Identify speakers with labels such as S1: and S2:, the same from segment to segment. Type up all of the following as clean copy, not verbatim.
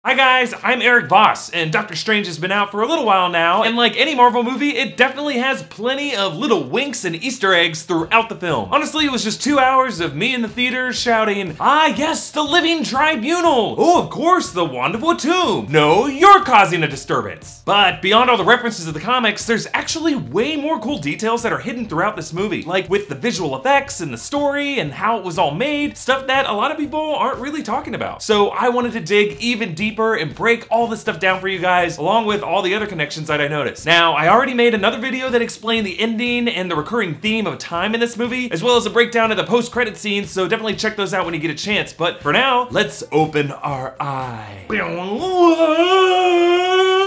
S1: Hi guys, I'm Erik Voss, and Doctor Strange has been out for a little while now, and like any Marvel movie, it definitely has plenty of little winks and Easter eggs throughout the film. Honestly, it was just 2 hours of me in the theater shouting, "Ah yes, the Living Tribunal! Oh, of course, the Wand of Watum! No, you're causing a disturbance!" But beyond all the references to the comics, there's actually way more cool details that are hidden throughout this movie, like with the visual effects and the story and how it was all made, stuff that a lot of people aren't really talking about. So I wanted to dig even deeper and break all this stuff down for you guys, along with all the other connections that I noticed. Now, I already made another video that explained the ending and the recurring theme of time in this movie, as well as a breakdown of the post-credit scenes, so definitely check those out when you get a chance. But for now, let's open our eyes.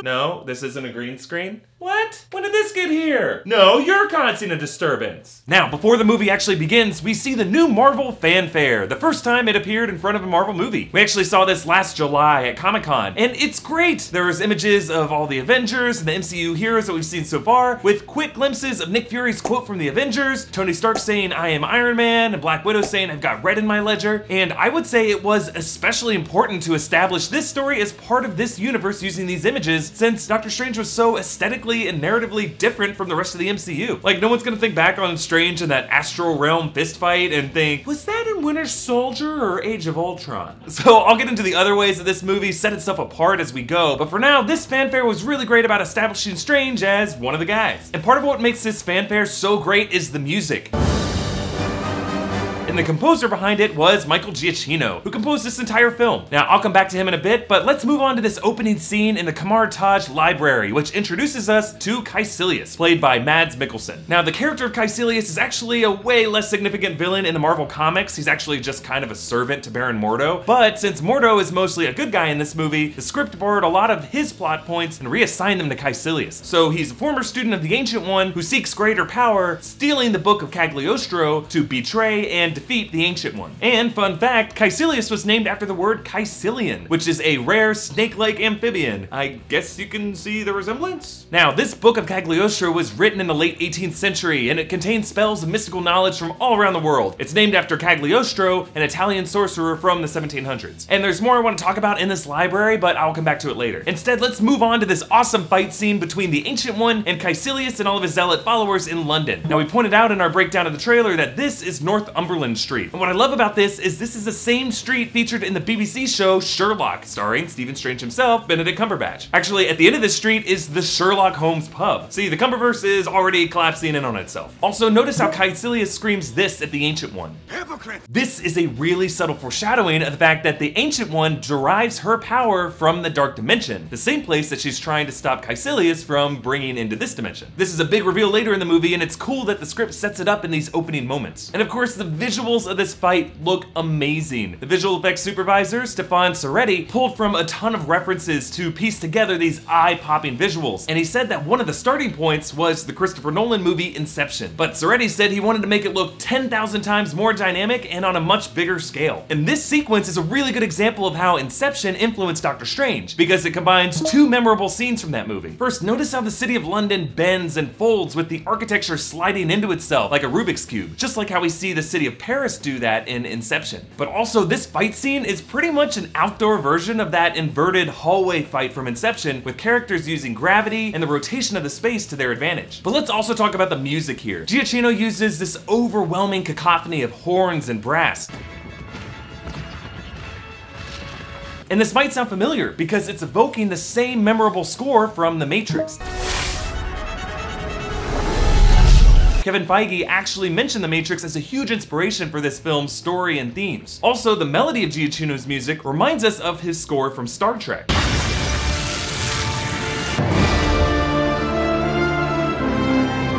S1: No, this isn't a green screen. What? When did this get here? No, you're causing a disturbance. Now, before the movie actually begins, we see the new Marvel fanfare, the first time it appeared in front of a Marvel movie. We actually saw this last July at Comic-Con, and it's great. There was images of all the Avengers and the MCU heroes that we've seen so far, with quick glimpses of Nick Fury's quote from the Avengers, Tony Stark saying, "I am Iron Man," and Black Widow saying, "I've got red in my ledger." And I would say it was especially important to establish this story as part of this universe using these images, since Doctor Strange was so aesthetically and narratively different from the rest of the MCU. Like, no one's gonna think back on Strange in that Astral Realm fist fight and think, was that in Winter Soldier or Age of Ultron? So I'll get into the other ways that this movie set itself apart as we go, but for now, this fanfare was really great about establishing Strange as one of the guys. And part of what makes this fanfare so great is the music. And the composer behind it was Michael Giacchino, who composed this entire film. Now, I'll come back to him in a bit, but let's move on to this opening scene in the Kamar Taj Library, which introduces us to Kaecilius, played by Mads Mikkelsen. Now, the character of Kaecilius is actually a way less significant villain in the Marvel comics. He's actually just kind of a servant to Baron Mordo. But since Mordo is mostly a good guy in this movie, the script borrowed a lot of his plot points and reassigned them to Kaecilius. So he's a former student of the Ancient One who seeks greater power, stealing the Book of Cagliostro to betray and defeat the Ancient One. And fun fact, Kaecilius was named after the word Caecilian, which is a rare snake-like amphibian. I guess you can see the resemblance? Now, this Book of Cagliostro was written in the late 18th century, and it contains spells and mystical knowledge from all around the world. It's named after Cagliostro, an Italian sorcerer from the 1700s. And there's more I want to talk about in this library, but I'll come back to it later. Instead, let's move on to this awesome fight scene between the Ancient One and Kaecilius and all of his zealot followers in London. Now, we pointed out in our breakdown of the trailer that this is Northumberland Street. And what I love about this is the same street featured in the BBC show Sherlock, starring Stephen Strange himself, Benedict Cumberbatch. Actually, at the end of this street is the Sherlock Holmes pub. See, the Cumberverse is already collapsing in on itself. Also, notice how Kaecilius screams this at the Ancient One. Hypocrite! This is a really subtle foreshadowing of the fact that the Ancient One derives her power from the Dark Dimension, the same place that she's trying to stop Kaecilius from bringing into this dimension. This is a big reveal later in the movie, and it's cool that the script sets it up in these opening moments. And of course, the visuals of this fight look amazing. The visual effects supervisor, Stefan Soretti, pulled from a ton of references to piece together these eye-popping visuals, and he said that one of the starting points was the Christopher Nolan movie Inception. But Soretti said he wanted to make it look 10,000 times more dynamic and on a much bigger scale. And this sequence is a really good example of how Inception influenced Doctor Strange, because it combines two memorable scenes from that movie. First, notice how the city of London bends and folds with the architecture sliding into itself like a Rubik's Cube, just like how we see the city of Paris do that in Inception. But also, this fight scene is pretty much an outdoor version of that inverted hallway fight from Inception, with characters using gravity and the rotation of the space to their advantage. But let's also talk about the music here. Giacchino uses this overwhelming cacophony of horns and brass. And this might sound familiar because it's evoking the same memorable score from The Matrix. Kevin Feige actually mentioned The Matrix as a huge inspiration for this film's story and themes. Also, the melody of Giacchino's music reminds us of his score from Star Trek.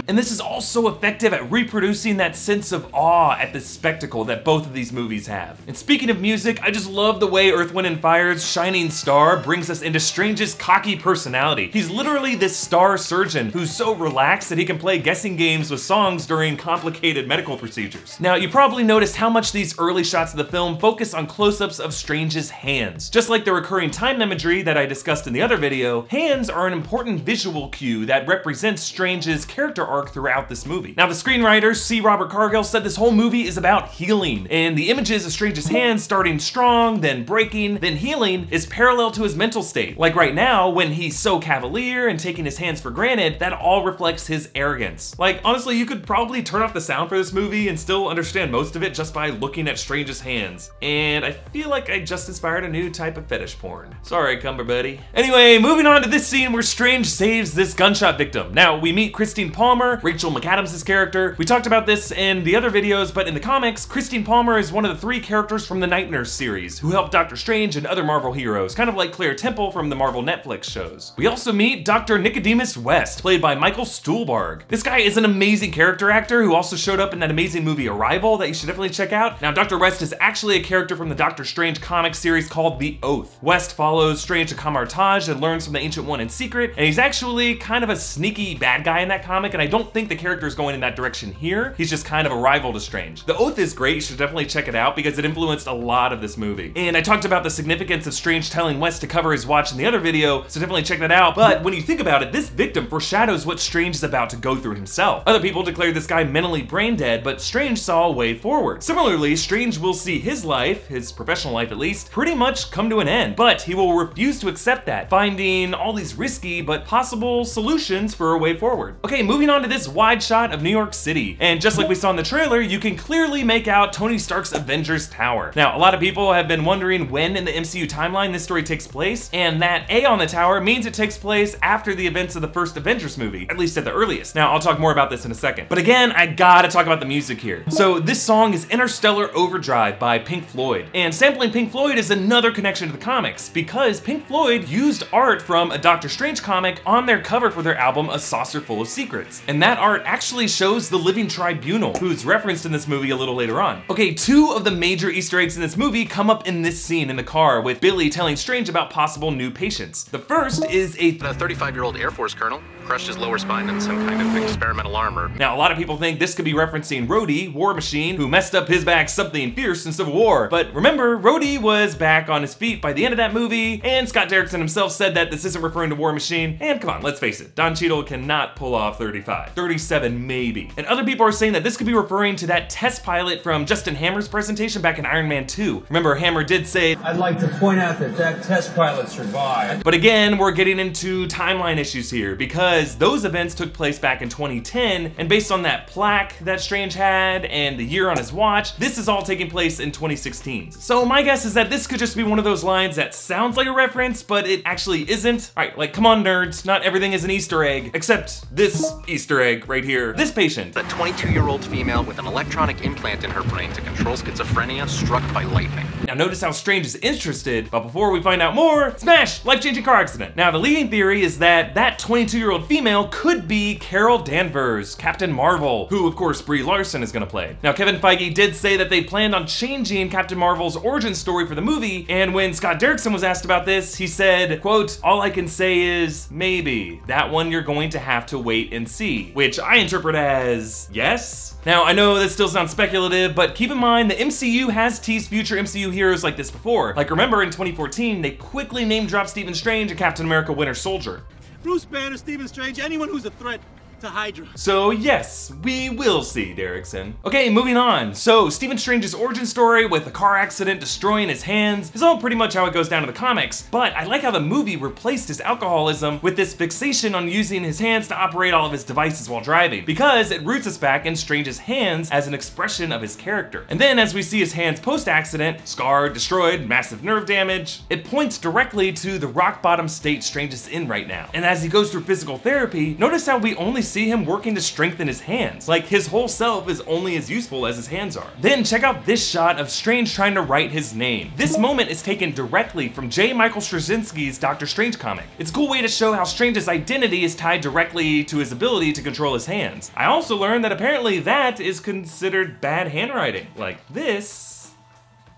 S1: And this is also effective at reproducing that sense of awe at the spectacle that both of these movies have. And speaking of music, I just love the way Earth, Wind & Fire's Shining Star brings us into Strange's cocky personality. He's literally this star surgeon who's so relaxed that he can play guessing games with songs during complicated medical procedures. Now, you probably noticed how much these early shots of the film focus on close-ups of Strange's hands. Just like the recurring time imagery that I discussed in the other video, hands are an important visual cue that represents Strange's character arc throughout this movie. Now, the screenwriter, C. Robert Cargill, said this whole movie is about healing, and the images of Strange's hands starting strong, then breaking, then healing is parallel to his mental state. Like right now, when he's so cavalier and taking his hands for granted, that all reflects his arrogance. Like, honestly, you could probably turn off the sound for this movie and still understand most of it just by looking at Strange's hands. And I feel like I just inspired a new type of fetish porn. Sorry, Cumber Buddy. Anyway, moving on to this scene where Strange saves this gunshot victim. Now, we meet Christine Palmer, Rachel McAdams' character. We talked about this in the other videos, but in the comics, Christine Palmer is one of the 3 characters from the Night Nurse series who helped Doctor Strange and other Marvel heroes, kind of like Claire Temple from the Marvel Netflix shows. We also meet Dr. Nicodemus West, played by Michael Stuhlbarg. This guy is an amazing character actor who also showed up in that amazing movie Arrival that you should definitely check out. Now, Dr. West is actually a character from the Doctor Strange comic series called The Oath. West follows Strange to Kamartaj and learns from the Ancient One in secret, and he's actually kind of a sneaky bad guy in that comic, and I don't think the character is going in that direction here. He's just kind of a rival to Strange. The Oath is great, you should definitely check it out because it influenced a lot of this movie. And I talked about the significance of Strange telling West to cover his watch in the other video, so definitely check that out. But when you think about it, this victim foreshadows what Strange is about to go through himself. Other people declared this guy mentally brain dead, but Strange saw a way forward. Similarly, Strange will see his life, his professional life at least, pretty much come to an end, but he will refuse to accept that, finding all these risky but possible solutions for a way forward. Okay, moving on to this wide shot of New York City. And just like we saw in the trailer, you can clearly make out Tony Stark's Avengers Tower. Now, a lot of people have been wondering when in the MCU timeline this story takes place, and that A on the tower means it takes place after the events of the first Avengers movie, at least at the earliest. Now, I'll talk more about this in a second. But again, I gotta talk about the music here. So this song is Interstellar Overdrive by Pink Floyd. And sampling Pink Floyd is another connection to the comics, because Pink Floyd used art from a Doctor Strange comic on their cover for their album A Saucer Full of Secrets. And that art actually shows the Living Tribunal, who's referenced in this movie a little later on. Okay, 2 of the major Easter eggs in this movie come up in this scene in the car with Billy telling Strange about possible new patients. The first is a
S2: 35-year-old Air Force colonel crushed his lower spine in some kind of experimental armor.
S1: Now, a lot of people think this could be referencing Rhodey, War Machine, who messed up his back something fierce in Civil War. But remember, Rhodey was back on his feet by the end of that movie, and Scott Derrickson himself said that this isn't referring to War Machine. And come on, let's face it, Don Cheadle cannot pull off 35. 37 maybe. And other people are saying that this could be referring to that test pilot from Justin Hammer's presentation back in Iron Man 2. Remember, Hammer did say,
S3: "I'd like to point out that that test pilot survived."
S1: But again, we're getting into timeline issues here, because those events took place back in 2010, and based on that plaque that Strange had and the year on his watch, this is all taking place in 2016. So my guess is that this could just be one of those lines that sounds like a reference, but it actually isn't. All right, like, come on nerds, not everything is an Easter egg, except this Easter egg right here. This patient,
S2: A 22-year-old female with an electronic implant in her brain to control schizophrenia struck by lightning.
S1: Now notice how Strange is interested, but before we find out more, smash! Life-changing car accident. Now the leading theory is that that 22-year-old female could be Carol Danvers, Captain Marvel, who of course Brie Larson is gonna play. Now Kevin Feige did say that they planned on changing Captain Marvel's origin story for the movie, and when Scott Derrickson was asked about this, he said, quote, "All I can say is, maybe. That one you're going to have to wait and see," which I interpret as yes. Now, I know this still sounds speculative, but keep in mind the MCU has teased future MCU heroes like this before. Like, remember in 2014, they quickly name-dropped Stephen Strange and Captain America Winter Soldier.
S4: Bruce Banner, Stephen Strange, anyone who's a threat to Hydra.
S1: So yes, we will see, Derrickson. Okay, moving on. So Stephen Strange's origin story with a car accident destroying his hands is all pretty much how it goes down in the comics, but I like how the movie replaced his alcoholism with this fixation on using his hands to operate all of his devices while driving, because it roots us back in Strange's hands as an expression of his character. And then as we see his hands post-accident, scarred, destroyed, massive nerve damage, it points directly to the rock bottom state Strange is in right now. And as he goes through physical therapy, notice how we only see him working to strengthen his hands. Like, his whole self is only as useful as his hands are. Then check out this shot of Strange trying to write his name. This moment is taken directly from J. Michael Straczynski's Doctor Strange comic. It's a cool way to show how Strange's identity is tied directly to his ability to control his hands. I also learned that apparently that is considered bad handwriting. Like, this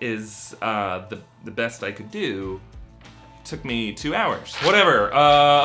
S1: is the best I could do. took me 2 hours. Whatever,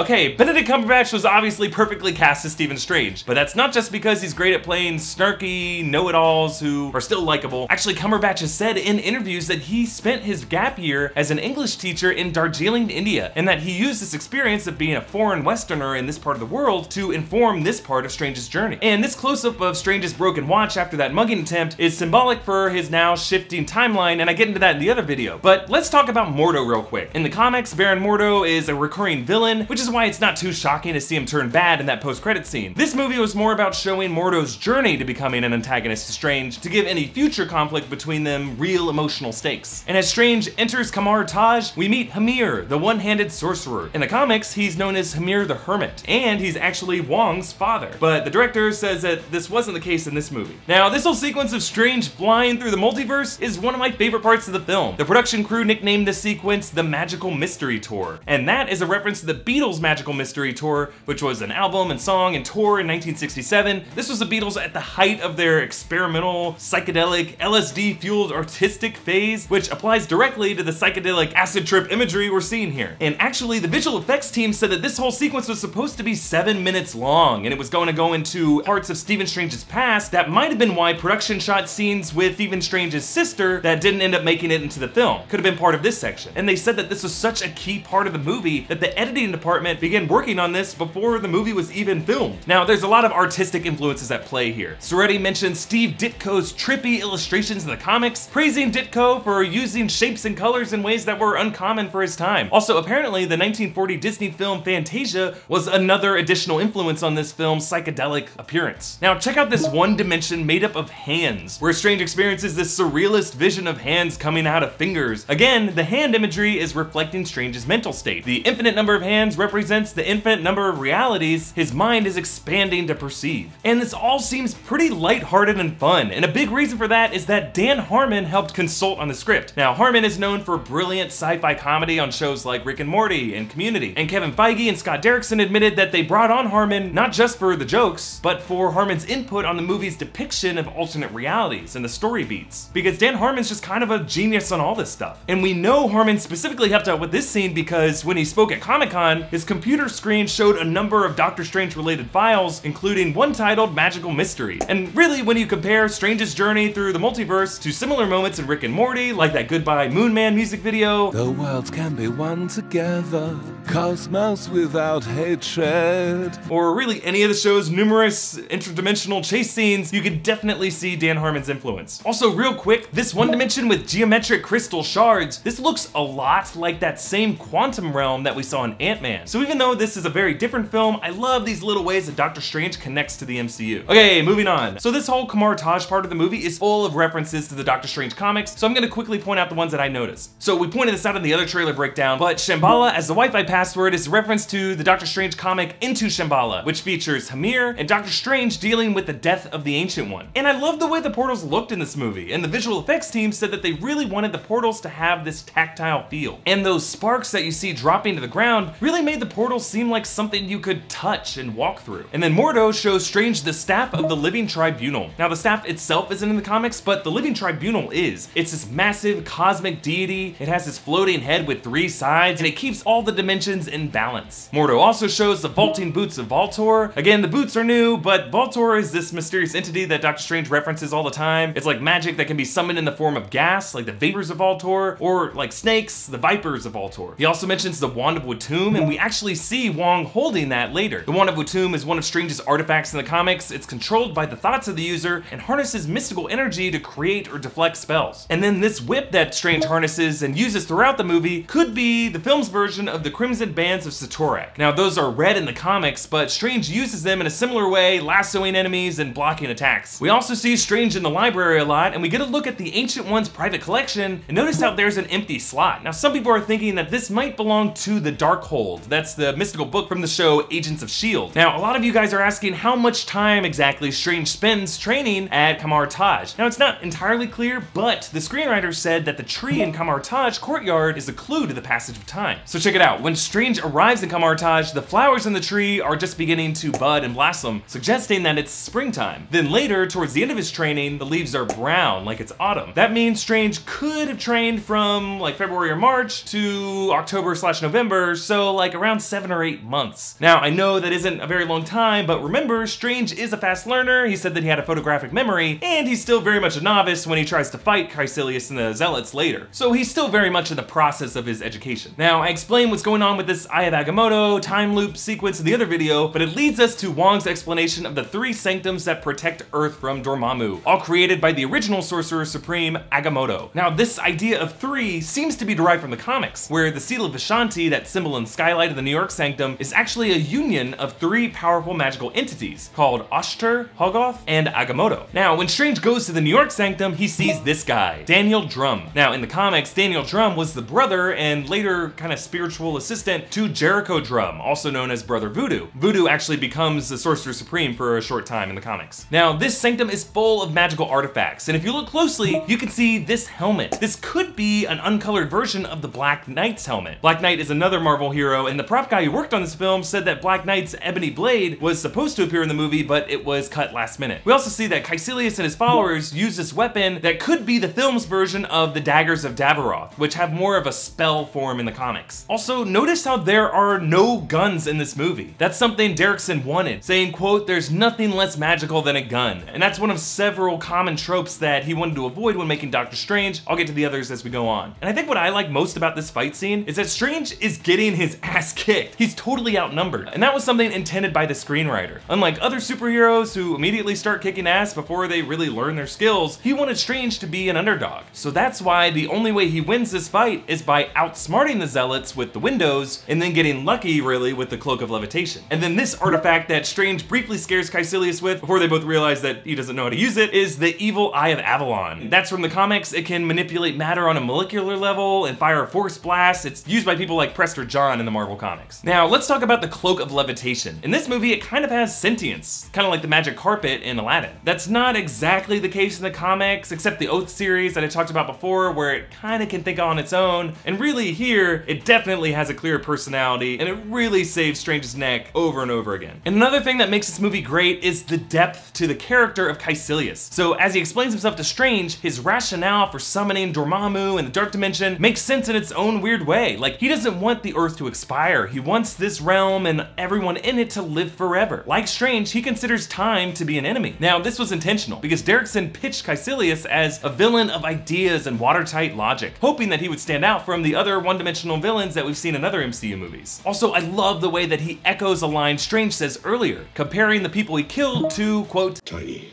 S1: okay, Benedict Cumberbatch was obviously perfectly cast as Stephen Strange, but that's not just because he's great at playing snarky know-it-alls who are still likable. Actually, Cumberbatch has said in interviews that he spent his gap year as an English teacher in Darjeeling, India, and that he used this experience of being a foreign Westerner in this part of the world to inform this part of Strange's journey. And this close-up of Strange's broken watch after that mugging attempt is symbolic for his now shifting timeline, and I get into that in the other video. But let's talk about Mordo real quick. In the comics, Baron Mordo is a recurring villain, which is why it's not too shocking to see him turn bad in that post-credit scene. This movie was more about showing Mordo's journey to becoming an antagonist to Strange to give any future conflict between them real emotional stakes. And as Strange enters Kamar Taj, we meet Hamir, the one-handed sorcerer. In the comics, he's known as Hamir the Hermit, and he's actually Wong's father. But the director says that this wasn't the case in this movie. Now, this whole sequence of Strange flying through the multiverse is one of my favorite parts of the film. The production crew nicknamed this sequence the Magical Mystery Tour, and that is a reference to the Beatles' Magical Mystery Tour, which was an album and song and tour in 1967. This was the Beatles at the height of their experimental, psychedelic, LSD-fueled artistic phase, which applies directly to the psychedelic acid trip imagery we're seeing here. And actually, the visual effects team said that this whole sequence was supposed to be 7 minutes long, and it was going to go into parts of Stephen Strange's past. That might have been why production shot scenes with Stephen Strange's sister that didn't end up making it into the film. Could have been part of this section. And they said that this was such a key part of the movie that the editing department began working on this before the movie was even filmed. Now, there's a lot of artistic influences at play here. Soretti mentioned Steve Ditko's trippy illustrations in the comics, praising Ditko for using shapes and colors in ways that were uncommon for his time. Also, apparently, the 1940 Disney film Fantasia was another additional influence on this film's psychedelic appearance. Now, check out this one dimension made up of hands, where Strange experiences this surrealist vision of hands coming out of fingers. Again, the hand imagery is reflecting Strange's mental state. The infinite number of hands represents the infinite number of realities his mind is expanding to perceive. And this all seems pretty lighthearted and fun, and a big reason for that is that Dan Harmon helped consult on the script. Now, Harmon is known for brilliant sci-fi comedy on shows like Rick and Morty and Community, and Kevin Feige and Scott Derrickson admitted that they brought on Harmon not just for the jokes, but for Harmon's input on the movie's depiction of alternate realities and the story beats, because Dan Harmon's just kind of a genius on all this stuff. And we know Harmon specifically helped out with this scene because when he spoke at Comic-Con, his computer screen showed a number of Doctor Strange related files, including one titled Magical Mystery. And really, when you compare Strange's journey through the multiverse to similar moments in Rick and Morty, like that Goodbye Moon Man music video,
S5: the worlds can be one together, cosmos without hatred,
S1: or really any of the show's numerous interdimensional chase scenes, you can definitely see Dan Harmon's influence. Also, real quick, this one dimension with geometric crystal shards, this looks a lot like that same quantum realm that we saw in Ant-Man. So even though this is a very different film, I love these little ways that Doctor Strange connects to the MCU. Okay, moving on. So this whole Kamar Taj part of the movie is full of references to the Doctor Strange comics, so I'm gonna quickly point out the ones that I noticed. So we pointed this out in the other trailer breakdown, but Shambhala as the Wi-Fi password is a reference to the Doctor Strange comic Into Shambhala, which features Hamir and Doctor Strange dealing with the death of the Ancient One. And I love the way the portals looked in this movie, and the visual effects team said that they really wanted the portals to have this tactile feel. And those sparks that you see dropping to the ground really made the portals seem like something you could touch and walk through. And then Mordo shows Strange the Staff of the Living Tribunal. Now, the staff itself isn't in the comics, but the Living Tribunal is. It's this massive cosmic deity, it has this floating head with 3 sides, and it keeps all the dimensions in balance. Mordo also shows the vaulting boots of Voltor. Again, the boots are new, but Voltor is this mysterious entity that Doctor Strange references all the time. It's like magic that can be summoned in the form of gas, like the vapors of Voltor, or like snakes, the vipers of Voltor. He also mentions the Wand of Watoomb, and we actually see Wong holding that later. The Wand of Watoomb is one of Strange's artifacts in the comics. It's controlled by the thoughts of the user and harnesses mystical energy to create or deflect spells. And then this whip that Strange harnesses and uses throughout the movie could be the film's version of the Crimson Bands of Satorak. Now, those are red in the comics, but Strange uses them in a similar way, lassoing enemies and blocking attacks. We also see Strange in the library a lot, and we get a look at the Ancient One's private collection, and notice how there's an empty slot. Now, some people are thinking that this might belong to the Darkhold. That's the mystical book from the show Agents of S.H.I.E.L.D. Now, a lot of you guys are asking how much time exactly Strange spends training at Kamar Taj. Now, it's not entirely clear, but the screenwriter said that the tree in Kamar Taj courtyard is a clue to the passage of time. So check it out. When Strange arrives in Kamar Taj, the flowers in the tree are just beginning to bud and blossom, suggesting that it's springtime. Then later, towards the end of his training, the leaves are brown, like it's autumn. That means Strange could have trained from like February or March to to October/November, so like around 7 or 8 months. Now, I know that isn't a very long time, but remember, Strange is a fast learner. He said that he had a photographic memory, and he's still very much a novice when he tries to fight Kaecilius and the Zealots later. So he's still very much in the process of his education. Now, I explained what's going on with this Eye of Agamotto time loop sequence in the other video, but it leads us to Wong's explanation of the 3 sanctums that protect Earth from Dormammu, all created by the original Sorcerer Supreme, Agamotto. Now, this idea of 3 seems to be derived from the comics, where the Seal of Vishanti, that symbol and skylight of the New York Sanctum, is actually a union of 3 powerful magical entities called Oshtur, Hogoth, and Agamotto. Now, when Strange goes to the New York Sanctum, he sees this guy, Daniel Drum. Now, in the comics, Daniel Drum was the brother and later kind of spiritual assistant to Jericho Drum, also known as Brother Voodoo. Voodoo actually becomes the Sorcerer Supreme for a short time in the comics. Now, this sanctum is full of magical artifacts, and if you look closely, you can see this helmet. This could be an uncolored version of the Black Knight's helmet. Black Knight is another Marvel hero, and the prop guy who worked on this film said that Black Knight's ebony blade was supposed to appear in the movie, but it was cut last minute. We also see that Kaecilius and his followers use this weapon that could be the film's version of the daggers of Davaroth, which have more of a spell form in the comics. Also, notice how there are no guns in this movie. That's something Derrickson wanted, saying, quote, "There's nothing less magical than a gun." And that's one of several common tropes that he wanted to avoid when making Doctor Strange. I'll get to the others as we go on. And I think what I like most about this fight scene is that Strange is getting his ass kicked. He's totally outnumbered. And that was something intended by the screenwriter. Unlike other superheroes who immediately start kicking ass before they really learn their skills, he wanted Strange to be an underdog. So that's why the only way he wins this fight is by outsmarting the Zealots with the windows and then getting lucky, really, with the Cloak of Levitation. And then this artifact that Strange briefly scares Kaecilius with before they both realize that he doesn't know how to use it is the evil Eye of Avalon. That's from the comics. It can manipulate matter on a molecular level and fire a force blast. It's used by people like Prester John in the Marvel comics. Now, let's talk about the Cloak of Levitation. In this movie, it kind of has sentience, kind of like the magic carpet in Aladdin. That's not exactly the case in the comics, except the Oath series that I talked about before, where it kind of can think on its own. And really here, it definitely has a clear personality, and it really saves Strange's neck over and over again. And another thing that makes this movie great is the depth to the character of Kaecilius. So as he explains himself to Strange, his rationale for summoning Dormammu in the Dark Dimension makes sense in its own weird way. Like, he doesn't want the Earth to expire. He wants this realm and everyone in it to live forever. Like Strange, he considers time to be an enemy. Now, this was intentional because Derrickson pitched Kaecilius as a villain of ideas and watertight logic, hoping that he would stand out from the other one-dimensional villains that we've seen in other MCU movies. Also, I love the way that he echoes a line Strange says earlier, comparing the people he killed to, quote,
S6: tiny,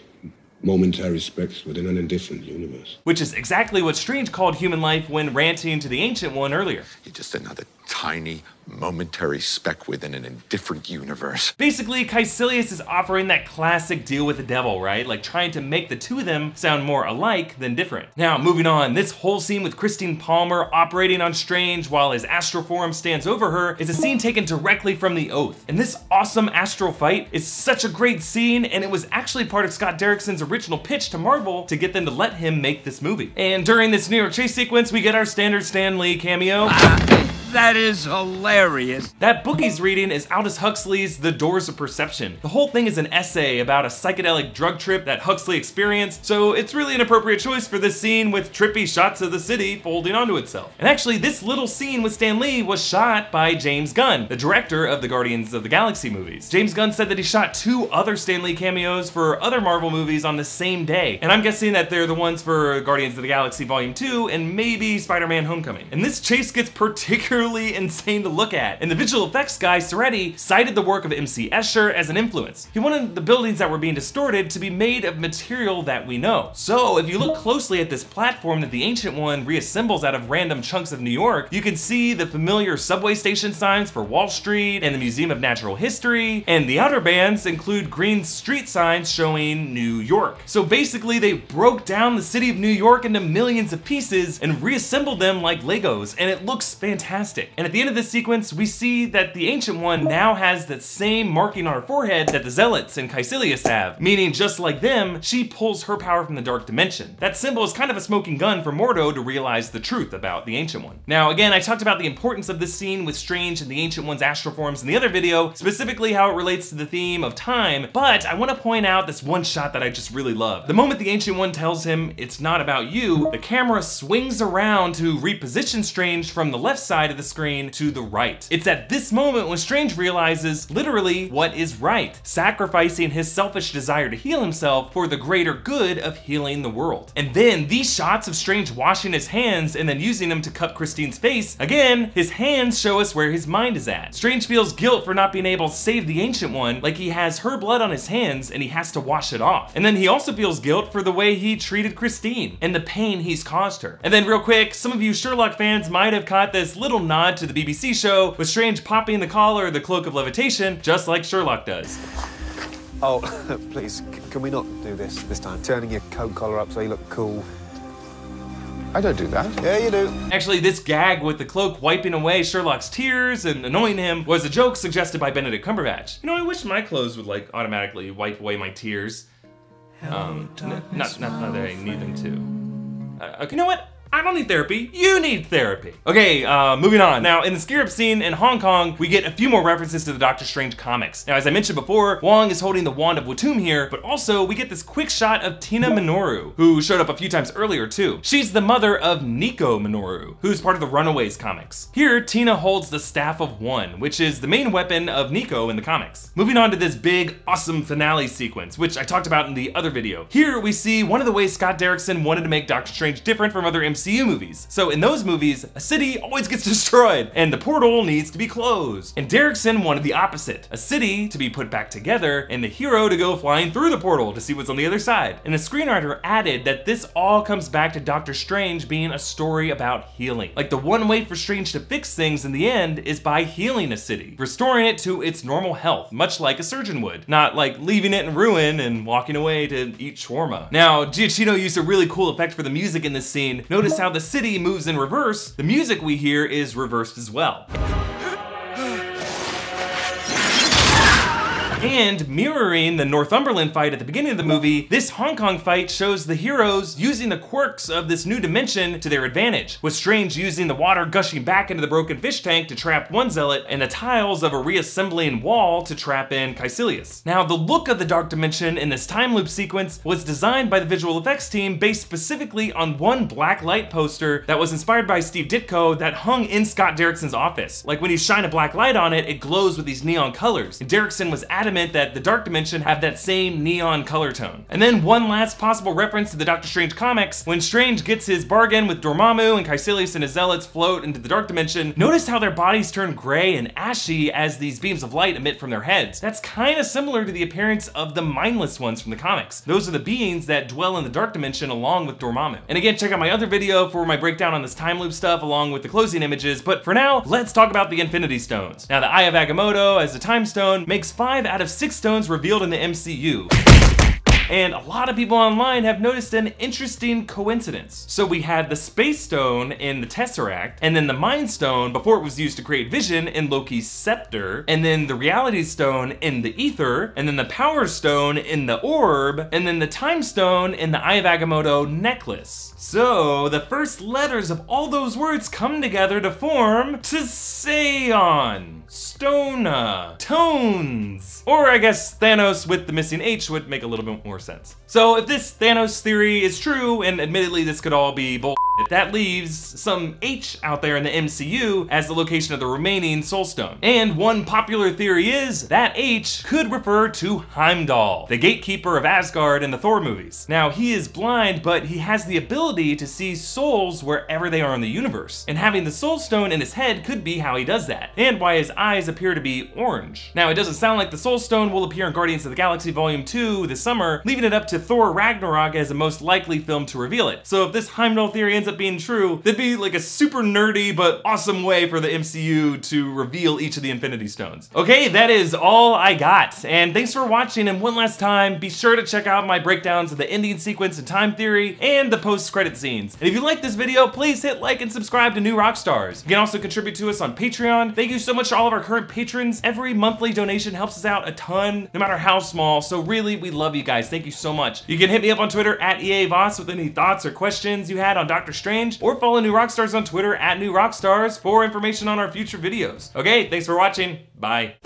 S6: momentary specks within an indifferent universe.
S1: Which is exactly what Strange called human life when ranting to the Ancient One earlier.
S7: You're just another tiny, momentary speck within an indifferent universe.
S1: Basically, Kaecilius is offering that classic deal with the devil, right? Like trying to make the two of them sound more alike than different. Now, moving on, this whole scene with Christine Palmer operating on Strange while his astral form stands over her is a scene taken directly from the Oath. And this awesome astral fight is such a great scene, and it was actually part of Scott Derrickson's original pitch to Marvel to get them to let him make this movie. And during this New York chase sequence, we get our standard Stan Lee cameo.
S8: That is hilarious.
S1: That book he's reading is Aldous Huxley's The Doors of Perception. The whole thing is an essay about a psychedelic drug trip that Huxley experienced, so it's really an appropriate choice for this scene with trippy shots of the city folding onto itself. And actually, this little scene with Stan Lee was shot by James Gunn, the director of the Guardians of the Galaxy movies. James Gunn said that he shot 2 other Stan Lee cameos for other Marvel movies on the same day, and I'm guessing that they're the ones for Guardians of the Galaxy Volume 2 and maybe Spider-Man Homecoming. And this chase gets particularly insane to look at, and the visual effects guy Soretti cited the work of MC Escher as an influence. He wanted the buildings that were being distorted to be made of material that we know. So if you look closely at this platform that the Ancient One reassembles out of random chunks of New York, you can see the familiar subway station signs for Wall Street and the Museum of Natural History, and the outer bands include green street signs showing New York. So basically they broke down the city of New York into millions of pieces and reassembled them like Legos, and it looks fantastic. And at the end of this sequence, we see that the Ancient One now has that same marking on her forehead that the Zealots and Kaecilius have, meaning just like them, she pulls her power from the Dark Dimension. That symbol is kind of a smoking gun for Mordo to realize the truth about the Ancient One. Now again, I talked about the importance of this scene with Strange and the Ancient One's astral forms in the other video, specifically how it relates to the theme of time, but I want to point out this one shot that I just really love. The moment the Ancient One tells him it's not about you, the camera swings around to reposition Strange from the left side of of the screen to the right. It's at this moment when Strange realizes literally what is right, sacrificing his selfish desire to heal himself for the greater good of healing the world. And then these shots of Strange washing his hands and then using them to cup Christine's face, again, his hands show us where his mind is at. Strange feels guilt for not being able to save the Ancient One, like he has her blood on his hands and he has to wash it off. And then he also feels guilt for the way he treated Christine and the pain he's caused her. And then real quick, some of you Sherlock fans might have caught this little nod to the BBC show with Strange popping the collar, the cloak of levitation, just like Sherlock does.
S9: Oh, please, can we not do this time? Turning your coat collar up so you look cool.
S7: I don't do that.
S9: Yeah, you do.
S1: Actually, this gag with the cloak wiping away Sherlock's tears and annoying him was a joke suggested by Benedict Cumberbatch. You know, I wish my clothes would like automatically wipe away my tears. Not that I need them to. Okay, you know what? I don't need therapy, you need therapy. Okay, moving on. Now, in the Scarab scene in Hong Kong, we get a few more references to the Doctor Strange comics. Now, as I mentioned before, Wong is holding the Wand of Watum here, but also we get this quick shot of Tina Minoru, who showed up a few times earlier too. She's the mother of Nico Minoru, who's part of the Runaways comics. Here, Tina holds the Staff of One, which is the main weapon of Nico in the comics. Moving on to this big, awesome finale sequence, which I talked about in the other video. Here, we see one of the ways Scott Derrickson wanted to make Doctor Strange different from other MCU movies. So in those movies, a city always gets destroyed and the portal needs to be closed. And Derrickson wanted the opposite, a city to be put back together and the hero to go flying through the portal to see what's on the other side. And the screenwriter added that this all comes back to Doctor Strange being a story about healing. Like the one way for Strange to fix things in the end is by healing a city, restoring it to its normal health, much like a surgeon would, not like leaving it in ruin and walking away to eat shawarma. Now, Giacchino used a really cool effect for the music in this scene. Notice how the city moves in reverse. The music we hear is reversed as well. And mirroring the Northumberland fight at the beginning of the movie, this Hong Kong fight shows the heroes using the quirks of this new dimension to their advantage, with Strange using the water gushing back into the broken fish tank to trap one zealot and the tiles of a reassembling wall to trap in Kaecilius. Now, the look of the dark dimension in this time loop sequence was designed by the visual effects team based specifically on one black light poster that was inspired by Steve Ditko that hung in Scott Derrickson's office. Like when you shine a black light on it, it glows with these neon colors. And Derrickson was adamant that the Dark Dimension have that same neon color tone. And then one last possible reference to the Doctor Strange comics, when Strange gets his bargain with Dormammu and Kaecilius and his zealots float into the Dark Dimension, notice how their bodies turn gray and ashy as these beams of light emit from their heads. That's kind of similar to the appearance of the mindless ones from the comics. Those are the beings that dwell in the Dark Dimension along with Dormammu. And again, check out my other video for my breakdown on this time loop stuff along with the closing images, but for now, let's talk about the Infinity Stones. Now, the Eye of Agamotto as a time stone makes 5 out of 6 stones revealed in the MCU. And a lot of people online have noticed an interesting coincidence. So we had the Space Stone in the Tesseract, and then the Mind Stone before it was used to create vision in Loki's Scepter, and then the Reality Stone in the Ether, and then the Power Stone in the Orb, and then the Time Stone in the Eye of Agamotto necklace. So the first letters of all those words come together to form Tseon, Stona, Tones. Or I guess Thanos with the missing H would make a little bit more sense. So if this Thanos theory is true, and admittedly this could all be bull, that leaves some H out there in the MCU as the location of the remaining Soul Stone. And one popular theory is that H could refer to Heimdall, the gatekeeper of Asgard in the Thor movies. Now, he is blind, but he has the ability to see souls wherever they are in the universe. And having the Soul Stone in his head could be how he does that, and why his eyes appear to be orange. Now, it doesn't sound like the Soul Stone will appear in Guardians of the Galaxy Volume 2 this summer, leaving it up to Thor Ragnarok as the most likely film to reveal it. So if this Heimdall theory ends up being true, that'd be like a super nerdy but awesome way for the MCU to reveal each of the Infinity Stones. Okay, that is all I got. And thanks for watching, and one last time, be sure to check out my breakdowns of the ending sequence and time theory and the post-credit scenes. And if you like this video, please hit like and subscribe to New Rockstars. You can also contribute to us on Patreon. Thank you so much to all of our current patrons. Every monthly donation helps us out a ton, no matter how small. So really, we love you guys. Thank you so much. You can hit me up on Twitter at EA Voss with any thoughts or questions you had on Doctor Strange, or follow New Rockstars on Twitter at New Rockstars for information on our future videos. Okay, thanks for watching. Bye.